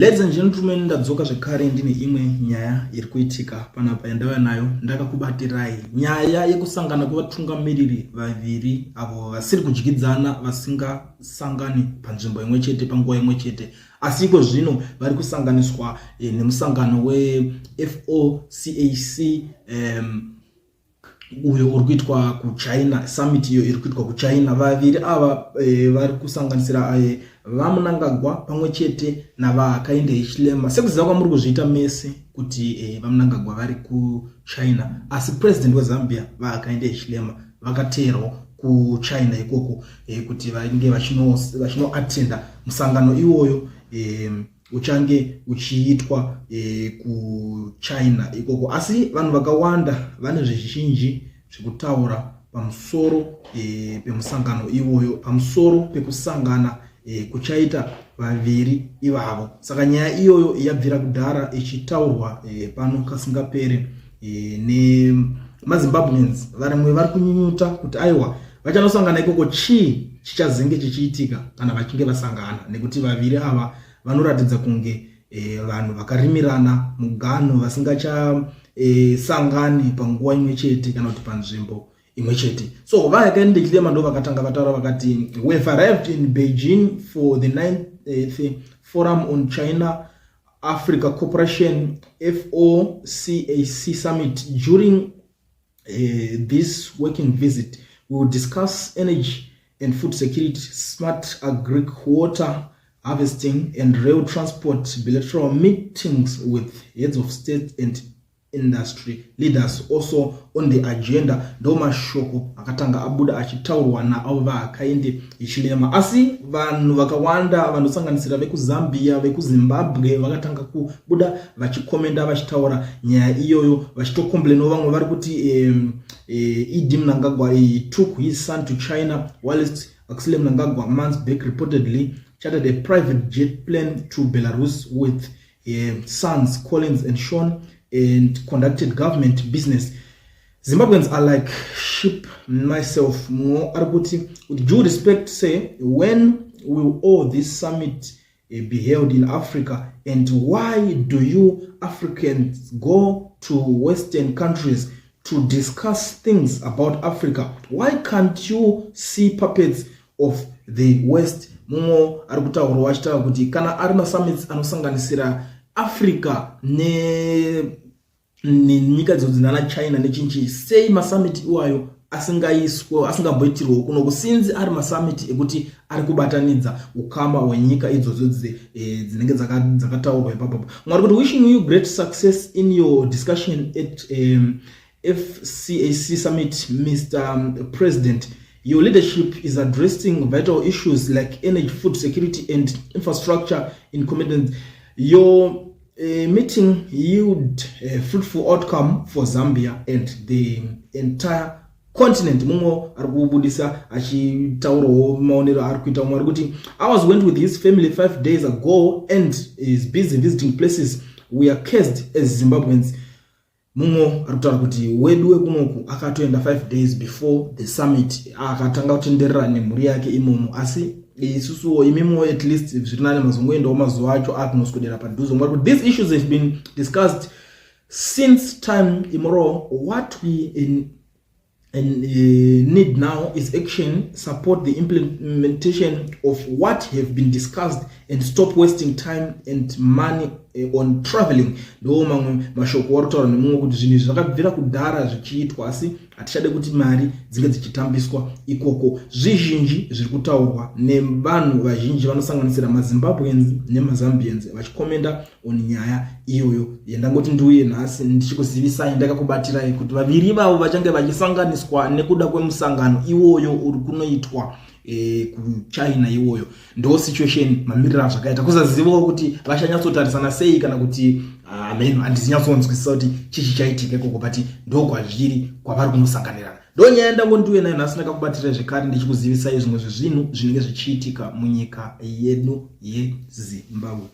Ladies and gentlemen, ndadzoka zvekare ndine imwe nyaya iri kuitika panapa yandauya nayo. Ndakakubatirai nyaya yekusangana kwevatungamiriri vaviri avo vasiri kudyidzana, vasingasangani panzvimbo imwe chete panguva imwe chete, asi iko zvino vari kusanganiswa nemusangano weFOCAC uyo uri kuitwa kuChina, summit iyo iri kuitwa kuChina. Vaviri ava vari kusanganisira vaMnangagwa pamwe chete navaHakainde Hichilema. Sekuziva kwamuri kuzviita mese kuti vaMnangagwa vari kuChina, asi president weZambia vaHakainde Hichilema vakateerwa kuChina ikoko kuti vange vachinoatenda musangano iwoyo uchange uchiitwa kuChina ikoko. Asi vanhu vakawanda vane zvizhinji zvekutaura pamusoro pemusangano iwoyo, pamusoro pekusangana kuchaita vaviri ivavo. Saka nyaya iyoyo yabvira kudhara ichitaurwa pano kasingapere neMazimbabweans. Varimwe vari kunyunyuta kuti aiwa vachanosangana ikoko chichazenge chichiitika kana vachinge vasangana, nekuti vaviri ava vanoratidza kunge vanhu vakarimirana mugano, vasingachasangani panguva imwe chete kana kuti panzvimbo imwe chete. So vaHakainde Hichilema ndo vakatanga vataura vakati, we have arrived in Beijing for the 9th Forum on China Africa Cooperation FOCAC Summit. During this working visit, we will discuss energy and food security, smart agric water harvesting and rail transport, bilateral meetings with heads of state and industry leaders also on the agenda. Ndo mashoko akatanga abuda achitaurwa na avo vaHakainde Hichilema. Asi vanhu vakawanda vanosanganisira vekuZambia, vekuZimbabwe vakatanga kubuda vachikomenda vachitaura nyaya iyoyo, vachitokomplaina vamwe vari kuti Idi Mnangagwa took his son to China, whilst Axel Mnangagwa months back reportedly chartered a private jet plane to Belarus with sons Collins and Sean and conducted government business. Zimbabweans are like sheep myself. With due respect, say, when will all this summit be held in Africa, and why do you Africans go to Western countries to discuss things about Africa? Why can't you see puppets of the West? Mumo arikutaura wachitaura kuti kana ari masummits anosanganisira Africa nenyika dzinana China nechinchi, sei masummit iwayo asingamboitirwa kuno, since ari masummit ekuti ari kubatanidza ukama hwenyika idzodzo dzinenge dzakataurwa ipapo. Mwari kuti wishing you great success in your discussion at FCAC summit, Mr. President. Your leadership is addressing vital issues like energy, food security, and infrastructure in commitment. Your meeting yield a fruitful outcome for Zambia and the entire continent. Mungo arikubudisa achitauro maonero arikuita umwe arikuti, I was went with his family 5 days ago and is busy visiting places. We are cursed as Zimbabweans. Mungo arikutaura kuti wedu wekunoku akatoenda 5 days before the summit, akatanga kutenderera nemhuri yake imomo, asi isusuwo imimo at least zvirinane mazongoendawo mazuva acho akunoswedera padhuze. These issues have been discussed since time immemorial. What we need now is action, support the implementation of what have been discussed and stop wasting time and money on traveling. Ndo mamwe mashoko warutaura nemungo kuti zvinhu zvakabvira kudhara zvichiitwa, asi hatichade kuti mari dzinge dzichitambiswa ikoko. Zvizhinji zviri kutaurwa nevanhu vazhinji vanosanganisira maZimbabweans neMazambians vachikomenda on nyaya iyoyo yandangoti ndiuye nhasi ndichikuzivisai, ndakakubatirai kuti vaviri vavo vachange vachisanganiswa nekuda kwemusangano iwoyo uri kunoitwa kuChina iwoyo. Ndo situation mamirira zvakaita, kusazivawo kuti vachanyatsotarisana sei kana kuti handizinyatsonzwisisa kuti chichi chaitika ikoko, but ndo kwazviri kwavari kunosanganirana. Ndo nyaya ndangondiuye nayo nhasi, ndakakubatirai zvekare ndichikuzivisai zvimwe zvezvinhu zvinenge zvichiitika munyika yedu yeZimbabwe.